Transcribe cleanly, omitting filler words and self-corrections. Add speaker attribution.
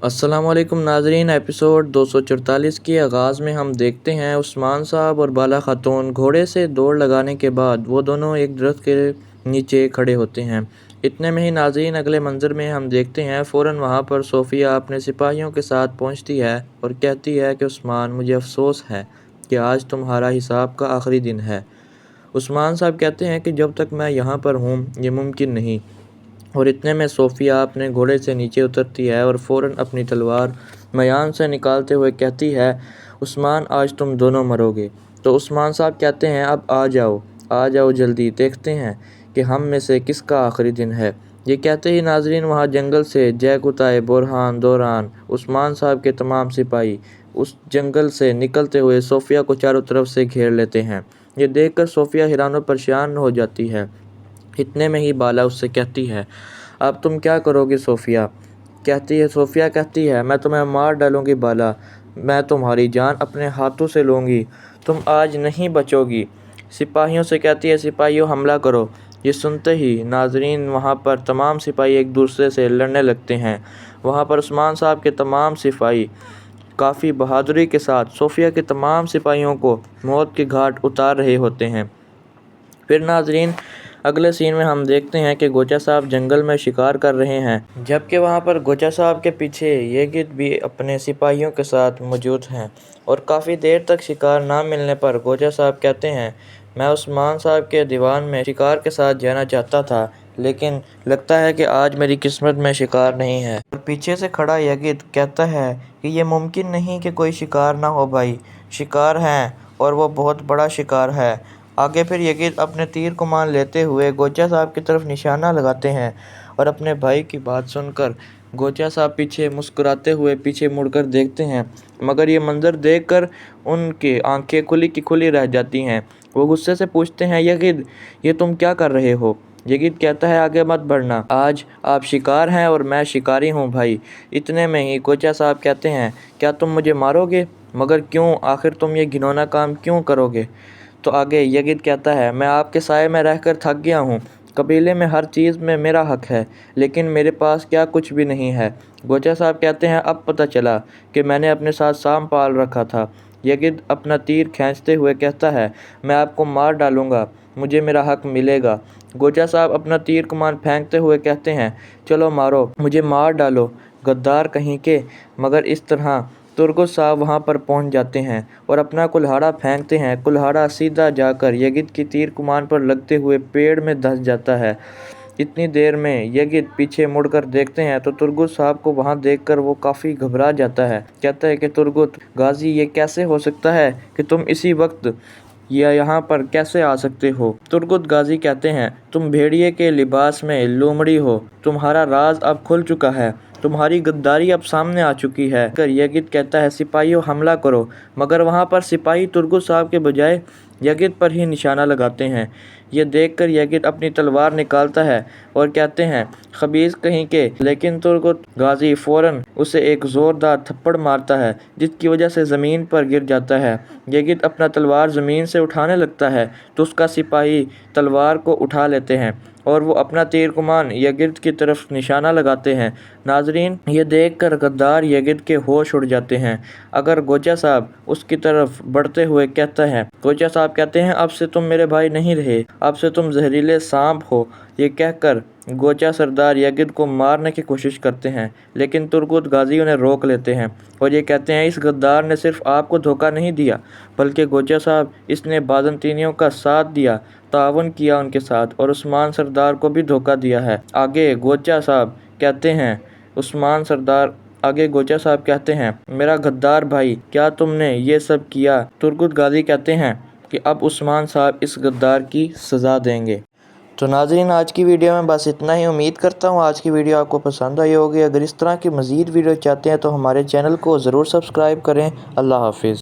Speaker 1: السلام علیکم ناظرین، ایپیسوڈ 244 کے آغاز میں ہم دیکھتے ہیں عثمان صاحب اور بالا خاتون گھوڑے سے دوڑ لگانے کے بعد وہ دونوں ایک درخت کے نیچے کھڑے ہوتے ہیں۔ اتنے میں ہی ناظرین اگلے منظر میں ہم دیکھتے ہیں فوراً وہاں پر صوفیہ اپنے سپاہیوں کے ساتھ پہنچتی ہے اور کہتی ہے کہ عثمان، مجھے افسوس ہے کہ آج تمہارا حساب کا آخری دن ہے۔ عثمان صاحب کہتے ہیں کہ جب تک میں یہاں پر ہوں یہ ممکن نہیں، اور اتنے میں صوفیہ اپنے گھوڑے سے نیچے اترتی ہے اور فوراً اپنی تلوار میان سے نکالتے ہوئے کہتی ہے، عثمان، آج تم دونوں مرو گے۔ تو عثمان صاحب کہتے ہیں، اب آ جاؤ جلدی، دیکھتے ہیں کہ ہم میں سے کس کا آخری دن ہے۔ یہ کہتے ہی ناظرین وہاں جنگل سے جے کتائے برہان دوران عثمان صاحب کے تمام سپاہی اس جنگل سے نکلتے ہوئے صوفیہ کو چاروں طرف سے گھیر لیتے ہیں۔ یہ دیکھ کر صوفیہ حیران و پریشان ہو جاتی ہے۔ اتنے میں ہی بالا اس سے کہتی ہے، اب تم کیا کرو گی؟ صوفیہ کہتی ہے، میں تمہیں مار ڈالوں گی بالا، میں تمہاری جان اپنے ہاتھوں سے لوں گی، تم آج نہیں بچو گی۔ سپاہیوں سے کہتی ہے، سپاہیوں حملہ کرو۔ یہ سنتے ہی ناظرین وہاں پر تمام سپاہی ایک دوسرے سے لڑنے لگتے ہیں۔ وہاں پر عثمان صاحب کے تمام سپاہی کافی بہادری کے ساتھ صوفیہ کے تمام سپاہیوں کو موت کے گھاٹ اتار رہے ہوتے ہیں۔ پھر ناظرین اگلے سین میں ہم دیکھتے ہیں کہ گوچا صاحب جنگل میں شکار کر رہے ہیں، جبکہ وہاں پر گوچا صاحب کے پیچھے یگت بھی اپنے سپاہیوں کے ساتھ موجود ہیں، اور کافی دیر تک شکار نہ ملنے پر گوچا صاحب کہتے ہیں، میں عثمان صاحب کے دیوان میں شکار کے ساتھ جانا چاہتا تھا، لیکن لگتا ہے کہ آج میری قسمت میں شکار نہیں ہے۔ اور پیچھے سے کھڑا یگت کہتا ہے کہ یہ ممکن نہیں کہ کوئی شکار نہ ہو بھائی، شکار ہیں اور وہ بہت بڑا شکار ہے۔ آگے پھر یگت اپنے تیر کمان لیتے ہوئے گوچا صاحب کی طرف نشانہ لگاتے ہیں، اور اپنے بھائی کی بات سن کر گوچا صاحب پیچھے مسکراتے ہوئے پیچھے مڑ کر دیکھتے ہیں، مگر یہ منظر دیکھ کر ان کی آنکھیں کھلی کی کھلی رہ جاتی ہیں۔ وہ غصے سے پوچھتے ہیں، یگت، یہ تم کیا کر رہے ہو؟ یگت کہتا ہے، آگے مت بڑھنا، آج آپ شکار ہیں اور میں شکاری ہوں بھائی۔ اتنے میں ہی گوچا صاحب کہتے ہیں، کیا تم مجھے مارو گے؟ مگر کیوں؟ آخر تم یہ گھنونا کام کیوں کرو گے؟ تو آگے یگت کہتا ہے، میں آپ کے سائے میں رہ کر تھک گیا ہوں، قبیلے میں ہر چیز میں میرا حق ہے، لیکن میرے پاس کیا کچھ بھی نہیں ہے۔ گوچا صاحب کہتے ہیں، اب پتہ چلا کہ میں نے اپنے ساتھ سام پال رکھا تھا۔ یگت اپنا تیر کھینچتے ہوئے کہتا ہے، میں آپ کو مار ڈالوں گا، مجھے میرا حق ملے گا۔ گوچا صاحب اپنا تیر کمان پھینکتے ہوئے کہتے ہیں، چلو مارو، مجھے مار ڈالو، غدار کہیں کے۔ مگر اس طرح ترگت صاحب وہاں پر پہنچ جاتے ہیں اور اپنا کلہاڑا پھینکتے ہیں۔ کلہاڑا سیدھا جا کر یگت کی تیر کمان پر لگتے ہوئے پیڑ میں دھس جاتا ہے۔ اتنی دیر میں یگت پیچھے مڑ کر دیکھتے ہیں تو ترگت صاحب کو وہاں دیکھ کر وہ کافی گھبرا جاتا ہے۔ کہتا ہے کہ ترگت غازی، یہ کیسے ہو سکتا ہے کہ تم اسی وقت یہاں پر کیسے آ سکتے ہو؟ ترگت غازی کہتے ہیں، تم بھیڑیے کے لباس میں لومڑی ہو، تمہارا راز اب کھل چکا ہے، تمہاری غداری اب سامنے آ چکی ہے۔ یگت کہتا ہے، سپاہیوں حملہ کرو، مگر وہاں پر سپاہی ترگت صاحب کے بجائے یگت پر ہی نشانہ لگاتے ہیں۔ یہ دیکھ کر یگت اپنی تلوار نکالتا ہے اور کہتے ہیں، خبیث کہیں کے، لیکن ترگت غازی فوراً اسے ایک زوردار تھپڑ مارتا ہے، جس کی وجہ سے زمین پر گر جاتا ہے۔ یگت اپنا تلوار زمین سے اٹھانے لگتا ہے تو اس کا سپاہی تلوار کو اٹھا لیتے ہیں اور وہ اپنا تیر کمان یگت کی طرف نشانہ لگاتے ہیں۔ ناظرین یہ دیکھ کر غدار یگت کے ہوش اڑ جاتے ہیں۔ اگر گوچا صاحب اس کی طرف بڑھتے ہوئے کہتا ہے، گوچا صاحب کہتے ہیں، اب سے تم میرے بھائی نہیں رہے، اب سے تم زہریلے سانپ ہو۔ یہ کہہ کر گوچا سردار یگت کو مارنے کی کوشش کرتے ہیں، لیکن ترگت غازی انہیں روک لیتے ہیں اور یہ کہتے ہیں، اس غدار نے صرف آپ کو دھوکہ نہیں دیا بلکہ گوچا صاحب، اس نے بازنطینیوں کا ساتھ دیا، تعاون کیا ان کے ساتھ، اور عثمان سردار کو بھی دھوکہ دیا ہے۔ آگے گوچا صاحب کہتے ہیں، میرا غدار بھائی، کیا تم نے یہ سب کیا؟ ترگت غازی کہتے ہیں کہ اب عثمان صاحب اس غدار کی سزا دیں گے۔ تو ناظرین آج کی ویڈیو میں بس اتنا ہی، امید کرتا ہوں آج کی ویڈیو آپ کو پسند آئی ہوگی۔ اگر اس طرح کی مزید ویڈیو چاہتے ہیں تو ہمارے چینل کو ضرور سبسکرائب کریں۔ اللہ حافظ۔